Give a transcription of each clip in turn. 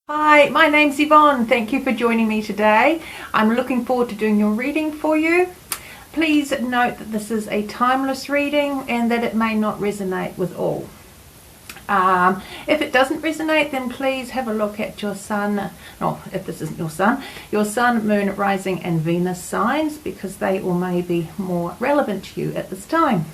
Hi, my name's Yvonne. Thank you for joining me today. I'm looking forward to doing your reading for you. Please note that this is a timeless reading and that it may not resonate with all. If it doesn't resonate, then please have a look at your sun, or if this isn't your sun, moon, rising and Venus signs, because they all may be more relevant to you at this time.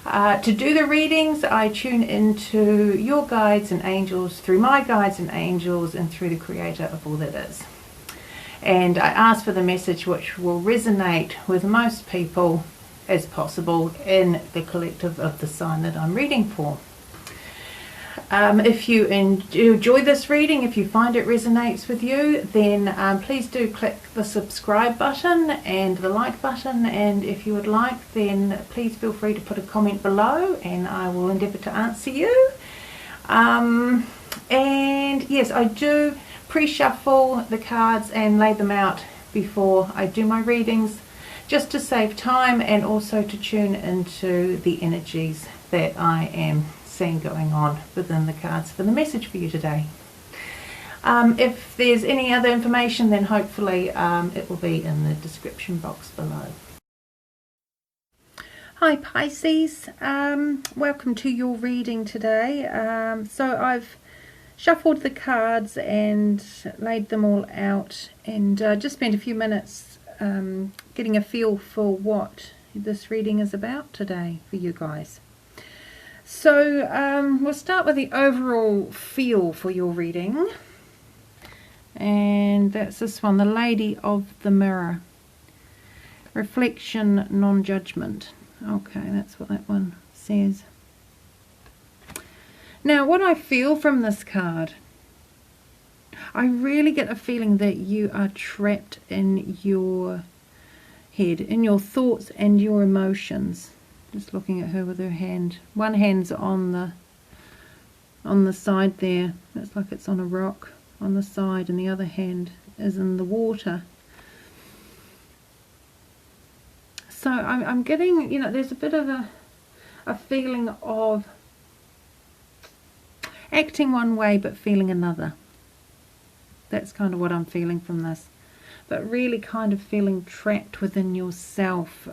To do the readings, I tune into your guides and angels through my guides and angels and through the creator of all that is. And I ask for the message which will resonate with most people as possible in the collective of the sign that I'm reading for. If you enjoy this reading, if you find it resonates with you, then please do click the subscribe button and the like button, and if you would like, then please feel free to put a comment below and I will endeavour to answer you. And yes, I do pre-shuffle the cards and lay them out before I do my readings, just to save time and also to tune into the energies that I am seeing going on within the cards for the message for you today. If there's any other information, then hopefully it will be in the description box below. Hi Pisces, welcome to your reading today. So I've shuffled the cards and laid them all out, and just spent a few minutes getting a feel for what this reading is about today for you guys. So we'll start with the overall feel for your reading, and that's this one, the Lady of the Mirror, reflection, non-judgment. Okay, that's what that one says. Now, what I feel from this card, I really get a feeling that you are trapped in your head, in your thoughts and your emotions. Just looking at her with her hand. One hand's on the side there. It's like it's on a rock on the side, and the other hand is in the water. So I'm getting, there's a bit of a feeling of acting one way but feeling another. That's kind of what I'm feeling from this. But really kind of feeling trapped within yourself,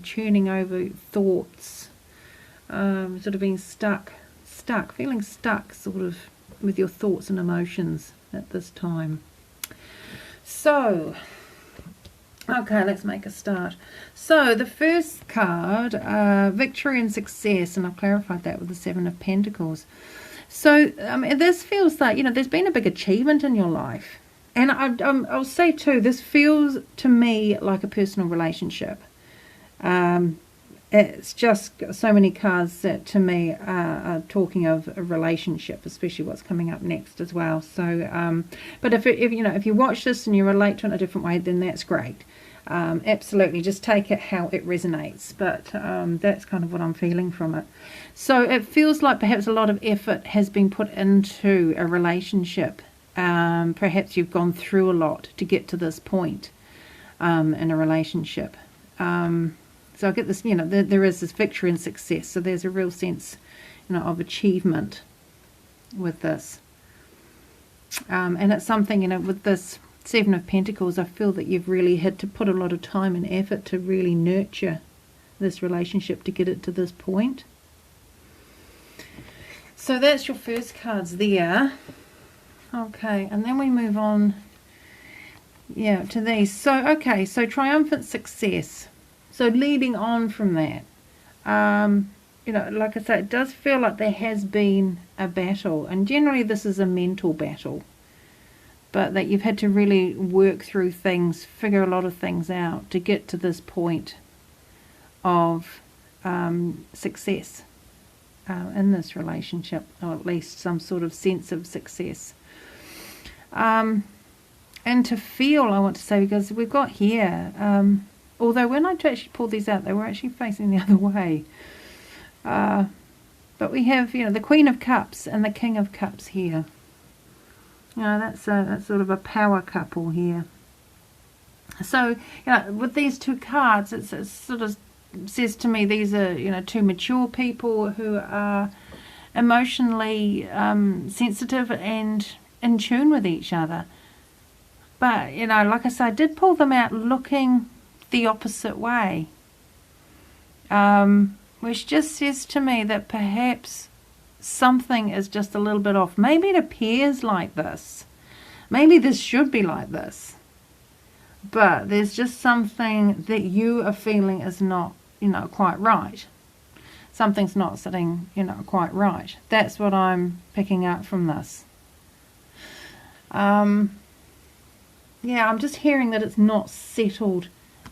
churning over thoughts, sort of being feeling stuck sort of with your thoughts and emotions at this time. So, okay, let's make a start. So the first card, victory and success, and I've clarified that with the Seven of Pentacles. So this feels like, there's been a big achievement in your life. And I'll say too, this feels to me like a personal relationship. It's just so many cards that to me are talking of a relationship, especially what's coming up next as well. So, but if you watch this and you relate to it in a different way, then that's great. Absolutely, just take it how it resonates. But that's kind of what I'm feeling from it. So it feels like perhaps a lot of effort has been put into a relationship. Perhaps you've gone through a lot to get to this point in a relationship. So I get this, there is this victory and success. So there's a real sense, of achievement with this. And it's something, with this Seven of Pentacles, I feel that you've really had to put a lot of time and effort to really nurture this relationship to get it to this point. So that's your first cards there. Okay, and then we move on, to these. So, okay, so triumphant success. So leading on from that, like I say, it does feel like there has been a battle. And generally this is a mental battle. But that you've had to really work through things, figure a lot of things out to get to this point of success in this relationship, or at least some sort of sense of success. And to feel, I want to say, because we've got here, although when I actually pulled these out, they were actually facing the other way. But we have, the Queen of Cups and the King of Cups here. That's sort of a power couple here. So, with these two cards, it sort of says to me these are, two mature people who are emotionally sensitive and in tune with each other. But, you know, like I said, I did pull them out looking the opposite way. Which just says to me that perhaps something is just a little bit off. Maybe it appears like this. Maybe this should be like this. But there's just something that you are feeling is not, you know, quite right. Something's not sitting, you know, quite right. That's what I'm picking up from this. Yeah, I'm just hearing that it's not settled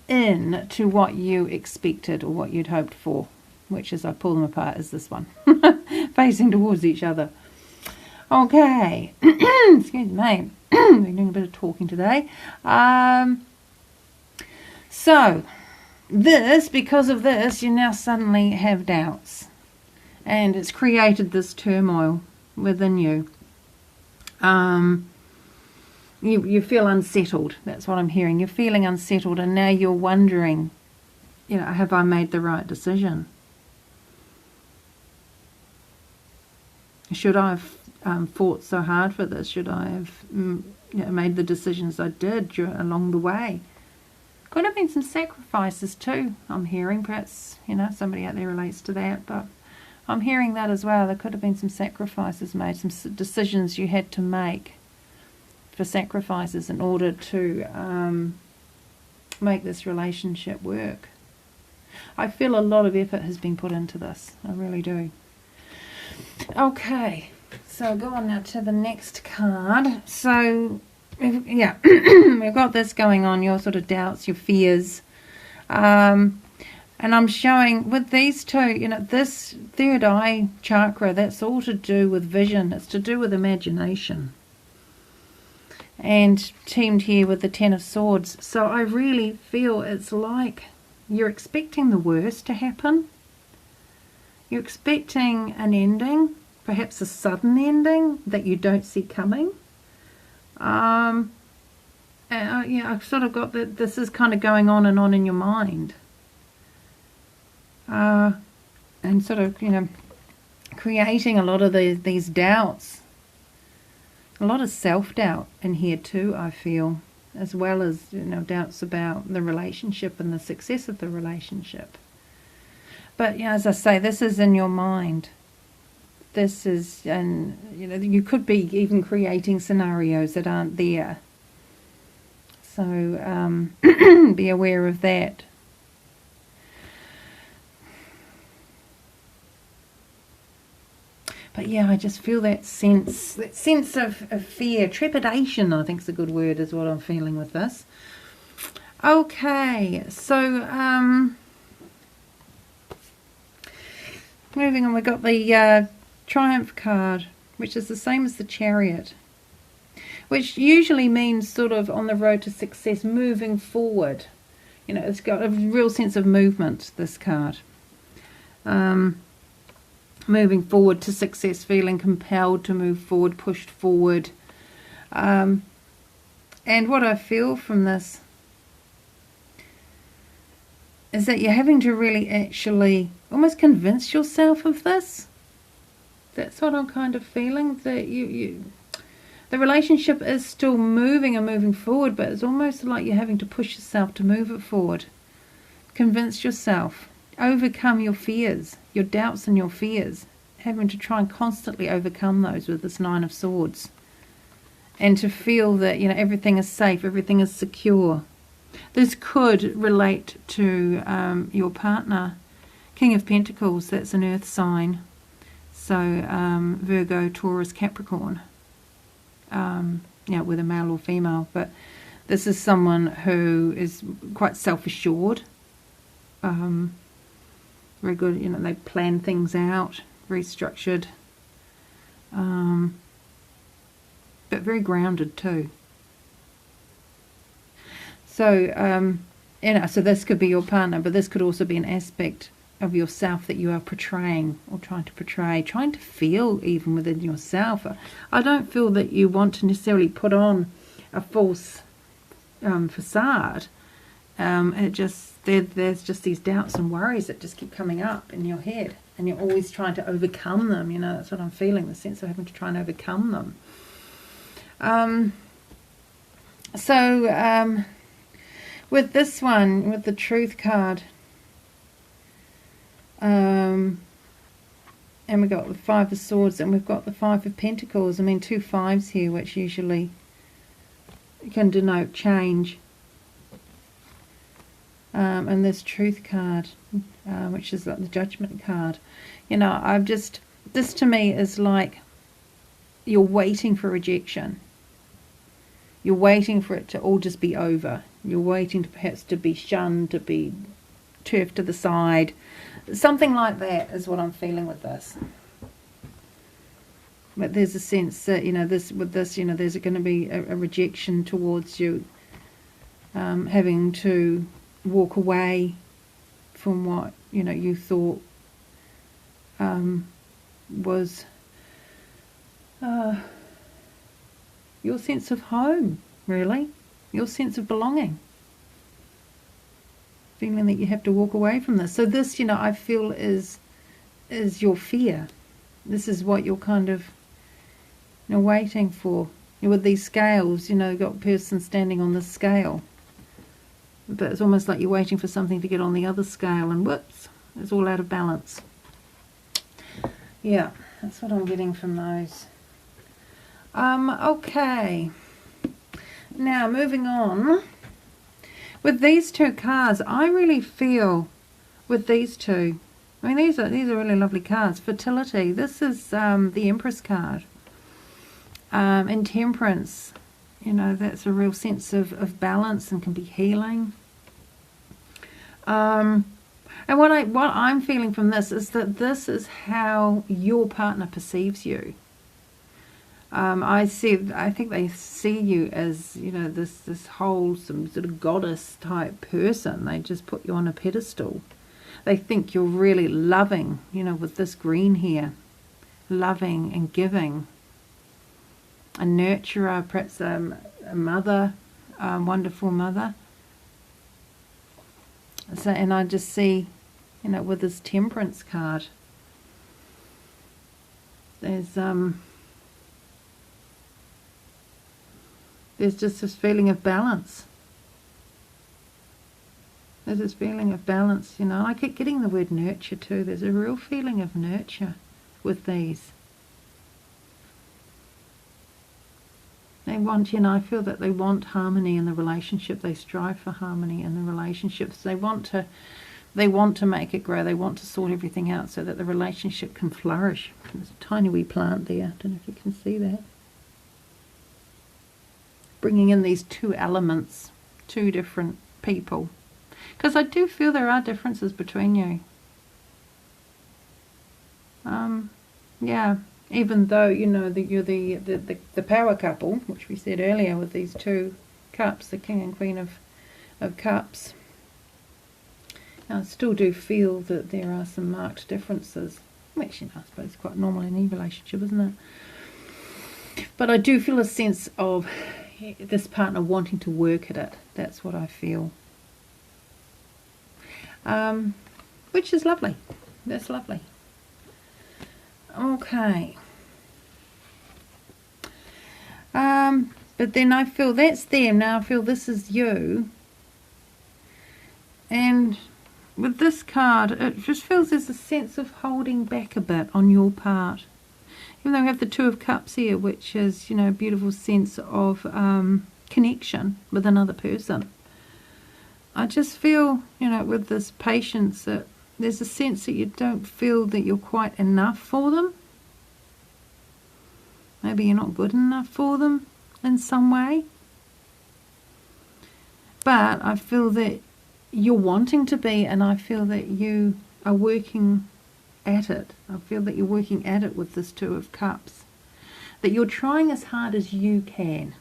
in to what you expected or what you'd hoped for, which as I pull them apart is this one, facing towards each other. Okay, excuse me, we're doing a bit of talking today. So, because of this, you now suddenly have doubts, and it's created this turmoil within you. You feel unsettled. That's what I'm hearing. You're feeling unsettled, and now you're wondering, you know, have I made the right decision? Should I have fought so hard for this? Should I have you know, made the decisions I did along the way? Could have been some sacrifices too, I'm hearing. Perhaps, you know, somebody out there relates to that, but I'm hearing that as well. There could have been some sacrifices made, some decisions you had to make for sacrifices in order to make this relationship work. I feel a lot of effort has been put into this. I really do. Okay, so go on now to the next card. So, yeah, we've got this going on, your sort of doubts, your fears. And I'm showing with these two, you know, this third eye chakra, that's all to do with vision. It's to do with imagination. And teamed here with the Ten of Swords. So I really feel it's like you're expecting the worst to happen. You're expecting an ending, perhaps a sudden ending that you don't see coming. Yeah, I've sort of got that this is kind of going on in your mind. And sort of, you know, creating a lot of these doubts. A lot of self-doubt in here too, I feel, as well as, you know, doubts about the relationship and the success of the relationship. But, you know, as I say, this is in your mind. This is, and you know, you could be even creating scenarios that aren't there. So be aware of that. But yeah, I just feel that sense of fear, trepidation, I think is a good word, is what I'm feeling with this. Okay, so moving on, we got the Triumph card, which is the same as the Chariot, which usually means sort of on the road to success, moving forward. You know, it's got a real sense of movement, this card. Moving forward to success, feeling compelled to move forward, pushed forward. And what I feel from this is that you're having to really actually almost convince yourself of this. That's what I'm kind of feeling, that the relationship is still moving and moving forward, but it's almost like you're having to push yourself to move it forward. Convince yourself. Overcome your fears, your doubts and your fears. Having to try and constantly overcome those with this Nine of Swords. And to feel that, you know, everything is safe, everything is secure. This could relate to your partner. King of Pentacles, that's an earth sign. So Virgo, Taurus, Capricorn. Yeah, whether male or female. But this is someone who is quite self-assured. Very good, you know, they plan things out, very structured, but very grounded too. So, you know, so this could be your partner, but this could also be an aspect of yourself that you are portraying or trying to portray, trying to feel even within yourself. I don't feel that you want to necessarily put on a false facade. It just there's just these doubts and worries that just keep coming up in your head, and you're always trying to overcome them. You know, that's what I'm feeling, the sense of having to try and overcome them. So with this one, with the Truth card, and we've got the Five of Swords, and we've got the Five of Pentacles. I mean, 2 5s here, which usually can denote change. And this Truth card, which is like the Judgment card. You know, this to me is like you're waiting for rejection. You're waiting for it to all just be over. You're waiting to perhaps to be shunned, to be turfed to the side. Something like that is what I'm feeling with this. But there's a sense that, you know, there's going to be a rejection towards you, having to walk away from what, you know, you thought was your sense of home, really, your sense of belonging. Feeling that you have to walk away from this. So this, you know, I feel is your fear. This is what you're kind of, you know, waiting for. With these scales, you know, you've got a person standing on the scale. But it's almost like you're waiting for something to get on the other scale, and whoops, it's all out of balance. Yeah, that's what I'm getting from those. Okay. Now, moving on. With these 2 cards, I really feel with these 2, I mean, these are really lovely cards. Fertility. This is the Empress card. And Temperance. You know, that's a real sense of balance and can be healing. And what I'm feeling from this is that this is how your partner perceives you. I think they see you as, you know, this wholesome sort of goddess type person. They just put you on a pedestal. They think you're really loving, you know, with this green here, loving and giving, a nurturer, perhaps a mother, a wonderful mother. So, and I just see, you know, with this Temperance card, there's just this feeling of balance. There's this feeling of balance, you know. I keep getting the word nurture too. There's a real feeling of nurture with these. They want, you know, I feel that they want harmony in the relationship. They strive for harmony in the relationships. They want to make it grow. They want to sort everything out so that the relationship can flourish. There's a tiny wee plant there. I don't know if you can see that. Bringing in these 2 elements, 2 different people. Because I do feel there are differences between you. Yeah. Even though, you know, that you're the power couple, which we said earlier with these 2 cups, the King and Queen of Cups, I still do feel that there are some marked differences, which, you know, I suppose is quite normal in any relationship, isn't it? But I do feel a sense of this partner wanting to work at it. That's what I feel. Which is lovely. That's lovely. Okay. But then I feel that's them. Now I feel this is you. And with this card, it just feels there's a sense of holding back a bit on your part. Even though we have the 2 of Cups here, which is, you know, a beautiful sense of connection with another person. I just feel, you know, with this patience, that there's a sense that you don't feel that you're quite enough for them. Maybe you're not good enough for them in some way. But I feel that you're wanting to be, and I feel that you are working at it. I feel that you're working at it with this 2 of Cups. That you're trying as hard as you can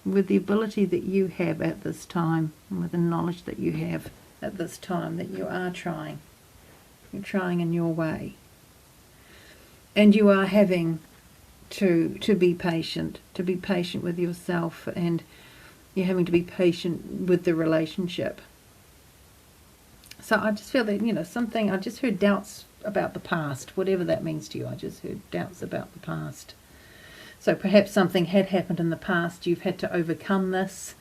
with the ability that you have at this time, and with the knowledge that you have at this time, that you are trying. You're trying in your way. And you are having to be patient with yourself, and you're having to be patient with the relationship. So I just feel that, you know, something, I just heard doubts about the past, whatever that means to you. I just heard doubts about the past. So perhaps something had happened in the past, you've had to overcome this,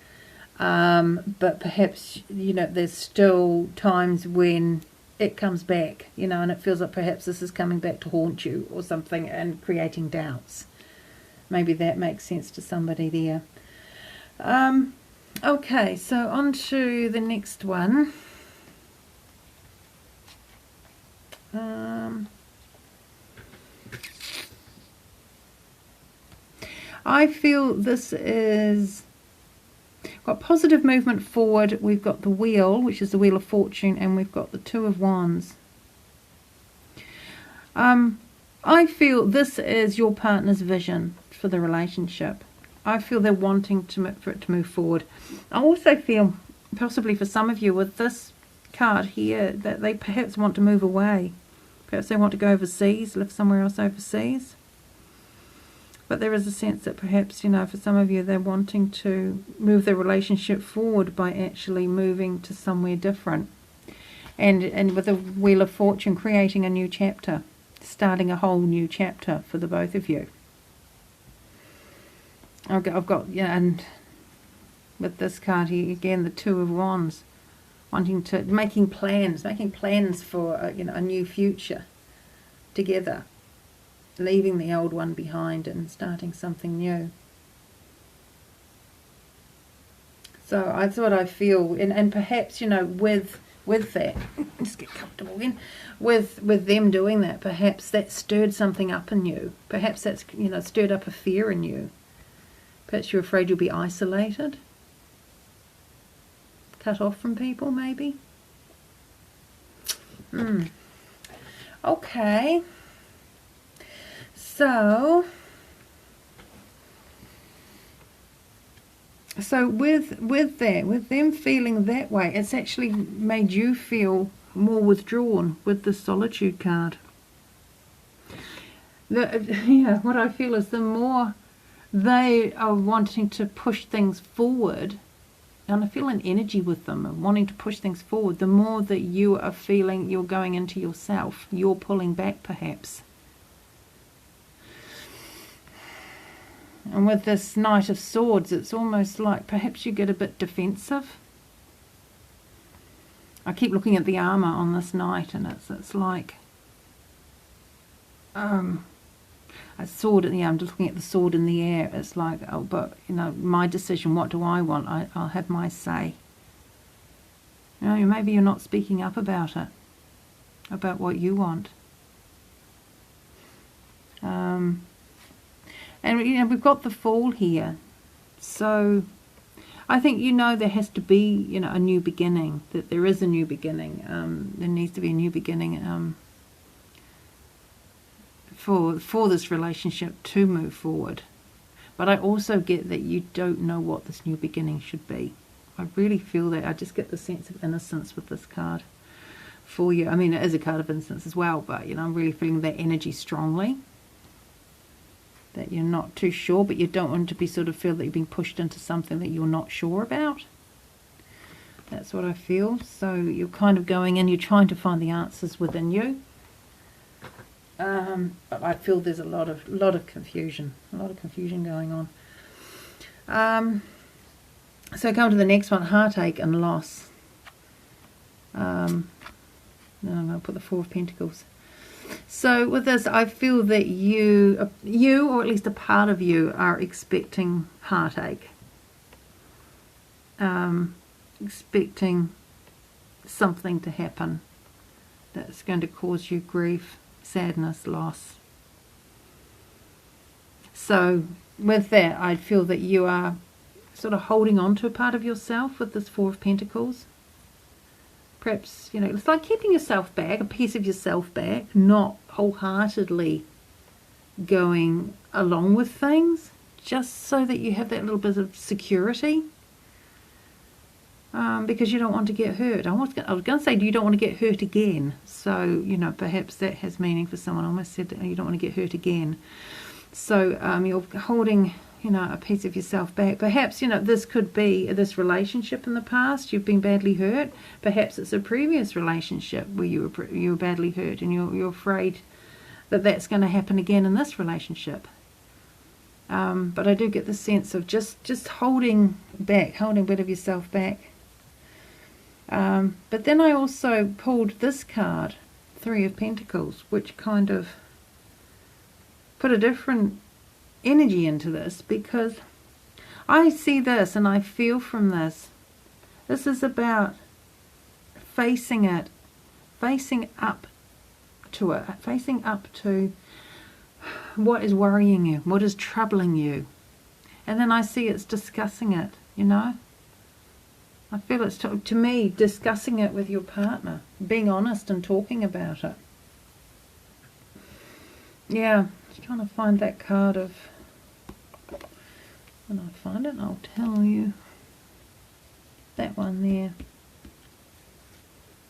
but perhaps, there's still times when it comes back, and it feels like perhaps this is coming back to haunt you or something and creating doubts. Maybe that makes sense to somebody there. Okay, so on to the next one. I feel this is got positive movement forward. We've got the wheel, which is the Wheel of Fortune, and we've got the Two of Wands. I feel this is your partner's vision for the relationship. I feel they're wanting for it to move forward. I also feel, possibly for some of you with this card here, that they perhaps want to move away. Perhaps they want to go overseas, live somewhere else overseas. But there is a sense that perhaps, for some of you, they're wanting to move their relationship forward by actually moving to somewhere different. And with the Wheel of Fortune, creating a new chapter, starting a whole new chapter for the both of you. I've got, and with this card here, again, the Two of Wands, making plans for, a new future together. Leaving the old one behind and starting something new. So that's what I feel, and perhaps with that, just get comfortable again. With them doing that, perhaps that stirred something up in you. Perhaps that's stirred up a fear in you. Perhaps you're afraid you'll be isolated, cut off from people, maybe. Okay. So with them feeling that way, it's actually made you feel more withdrawn with the Solitude card. What I feel is the more they are wanting to push things forward, and I feel an energy with them, wanting to push things forward, the more that you are feeling you're going into yourself, you're pulling back perhaps. And with this Knight of Swords, it's almost like perhaps you get a bit defensive. I keep looking at the armour on this knight, and it's like a sword. I'm just looking at the sword in the air. It's like, oh, but my decision. What do I want? I'll have my say. Maybe you're not speaking up about it, about what you want. And we've got the Fool here, so I think there has to be a new beginning. That there is a new beginning. There needs to be a new beginning for this relationship to move forward. But I also get that you don't know what this new beginning should be. I really feel that. I just get the sense of innocence with this card for you. I mean, it is a card of innocence as well, but I'm really feeling that energy strongly. That you're not too sure, but you don't want to be feel that you're being pushed into something that you're not sure about. That's what I feel. So you're kind of going in, you're trying to find the answers within you. But I feel there's a lot of confusion, going on. So come to the next one, Heartache and Loss. Then I'm going to put the Four of Pentacles. So with this, I feel that you, or at least a part of you, are expecting heartache. Expecting something to happen that's going to cause you grief, sadness, loss. So with that, I feel that you are sort of holding on to a part of yourself with this Four of Pentacles. Perhaps, it's like keeping yourself back, a piece of yourself back, not wholeheartedly going along with things, just so that you have that little bit of security, because you don't want to get hurt. I was going to say, you don't want to get hurt again. So, perhaps that has meaning for someone. I almost said that you don't want to get hurt again. So you're holding a piece of yourself back. Perhaps, this could be this relationship in the past. You've been badly hurt. Perhaps it's a previous relationship where you were badly hurt, and you're afraid that that's going to happen again in this relationship. But I do get the sense of just holding back, holding a bit of yourself back. But then I also pulled this card, Three of Pentacles, which kind of put a different energy into this, because I see this and I feel from this. This is about facing it, facing up to it, facing up to what is worrying you, what is troubling you. And then I see it's discussing it, you know. I feel it's, to me, discussing it with your partner, being honest and talking about it. Yeah, just trying to find that card of, when I find it, I'll tell you. That one there.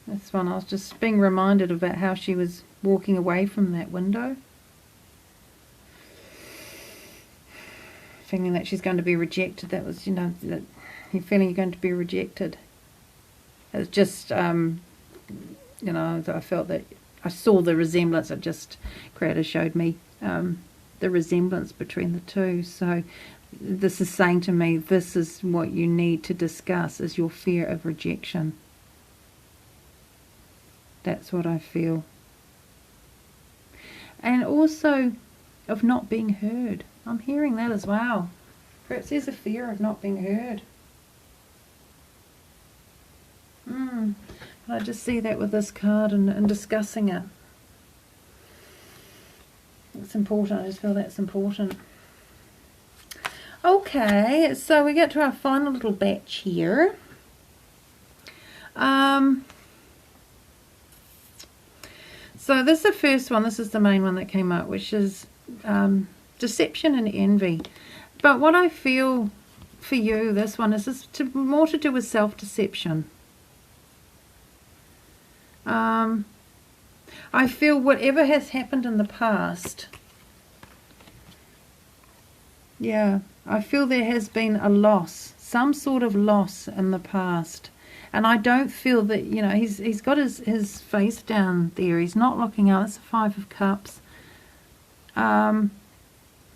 This one, I was just being reminded about how she was walking away from that window. Feeling that she's going to be rejected. That was, you know, that you're feeling you're going to be rejected. It's just, you know, I felt that I saw the resemblance. It just, Creator showed me the resemblance between the two. So this is saying to me, this is what you need to discuss, is your fear of rejection. That's what I feel. And also of not being heard. I'm hearing that as well. Perhaps there's a fear of not being heard. But I just see that with this card and discussing it. It's important. I just feel that's important. Okay, so we get to our final little batch here. So this is the first one. This is the main one that came up, which is deception and envy. But what I feel for you, this one, is just more to do with self-deception. I feel whatever has happened in the past, yeah, I feel there has been a loss, some sort of loss in the past. And I don't feel that, you know, he's got his face down there. He's not looking up. It's a Five of Cups. And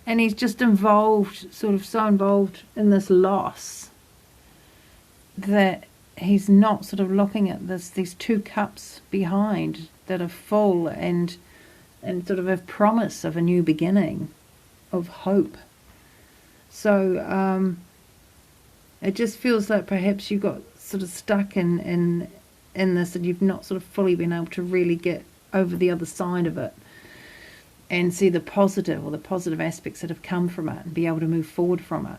he's just involved, sort of so involved in this loss that he's not sort of looking at these two cups behind that are full and sort of a promise of a new beginning, of hope. So it just feels like perhaps you got sort of stuck in this, and you've not sort of fully been able to really get over the other side of it and see the positive, or the positive aspects that have come from it, and be able to move forward from it.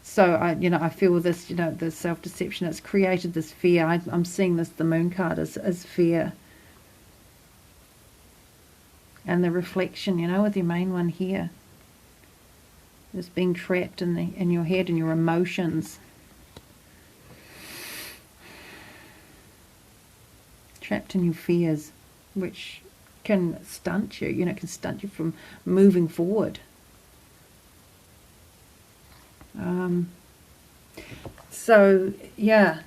So I feel with this, the self-deception, it's created this fear. I'm seeing this, the Moon card, as fear. And the reflection, with your main one here, is being trapped in your head and your emotions. Trapped in your fears, which can stunt you, can stunt you from moving forward. So, yeah,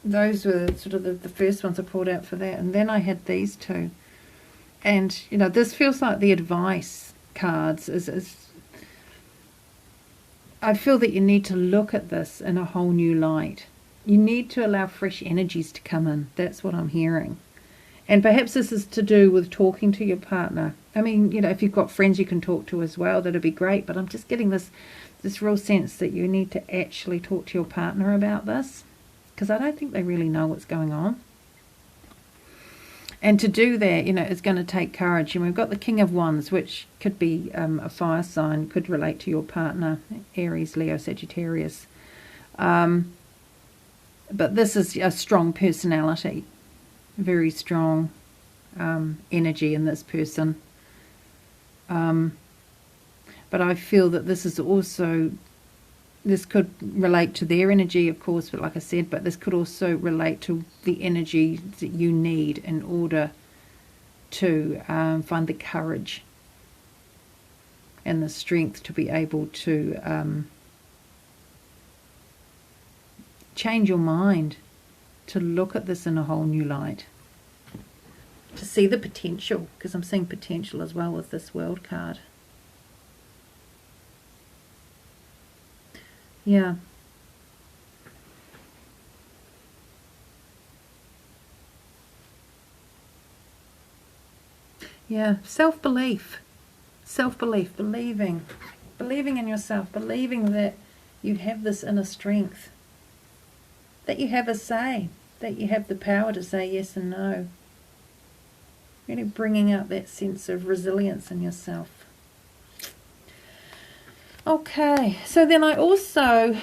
those were sort of the first ones I pulled out for that. And then I had these two. And, this feels like the advice cards is I feel that you need to look at this in a whole new light. You need to allow fresh energies to come in. That's what I'm hearing. And perhaps this is to do with talking to your partner. I mean, if you've got friends you can talk to as well, that'd be great. But I'm just getting this real sense that you need to actually talk to your partner about this, because I don't think they really know what's going on. And to do that, it's going to take courage. And we've got the King of Wands, which could be a fire sign, could relate to your partner, Aries, Leo, Sagittarius. But this is a strong personality, very strong energy in this person. But I feel that this is also, this could relate to their energy, of course, but like I said, but this could also relate to the energy that you need in order to find the courage and the strength to be able to change your mind, to look at this in a whole new light, to see the potential, because I'm seeing potential as well with this World card. Yeah. Yeah, self-belief. Self-belief, believing in yourself, believing that you have this inner strength, that you have a say, that you have the power to say yes and no. Really bringing out that sense of resilience in yourself. Okay, so then I also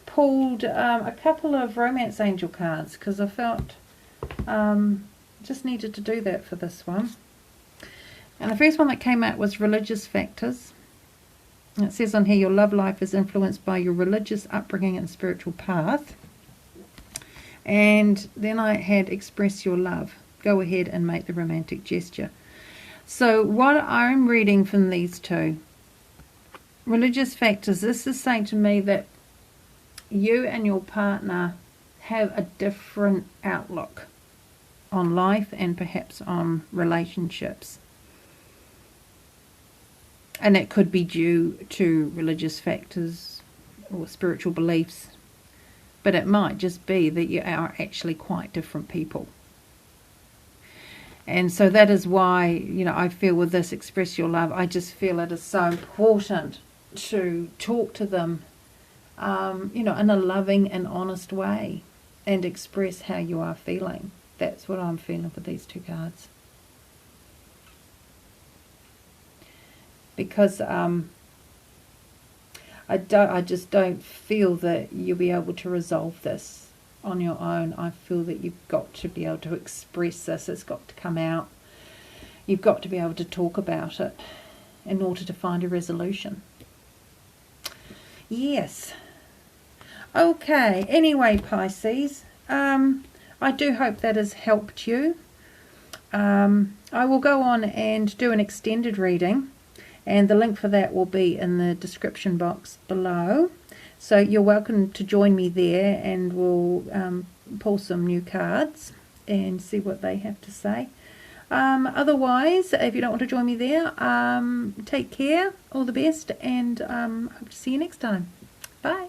pulled a couple of romance angel cards because I felt just needed to do that for this one. And the first one that came out was religious factors. It says on here, your love life is influenced by your religious upbringing and spiritual path. And then I had express your love. Go ahead and make the romantic gesture. So what I'm reading from these two, religious factors, this is saying to me that you and your partner have a different outlook on life and perhaps on relationships. And it could be due to religious factors or spiritual beliefs. But it might just be that you are actually quite different people. And so that is why, you know, I feel with this express your love, I just feel it is so important to talk to them, you know, in a loving and honest way and express how you are feeling. That's what I'm feeling for these two cards. Because I just don't feel that you'll be able to resolve this on your own. I feel that you've got to be able to express this. It's got to come out. You've got to be able to talk about it in order to find a resolution. Yes. Okay. Anyway, Pisces, I do hope that has helped you. I will go on and do an extended reading. And the link for that will be in the description box below. So you're welcome to join me there, and we'll pull some new cards and see what they have to say. Otherwise, if you don't want to join me there, take care, all the best, and hope to see you next time. Bye.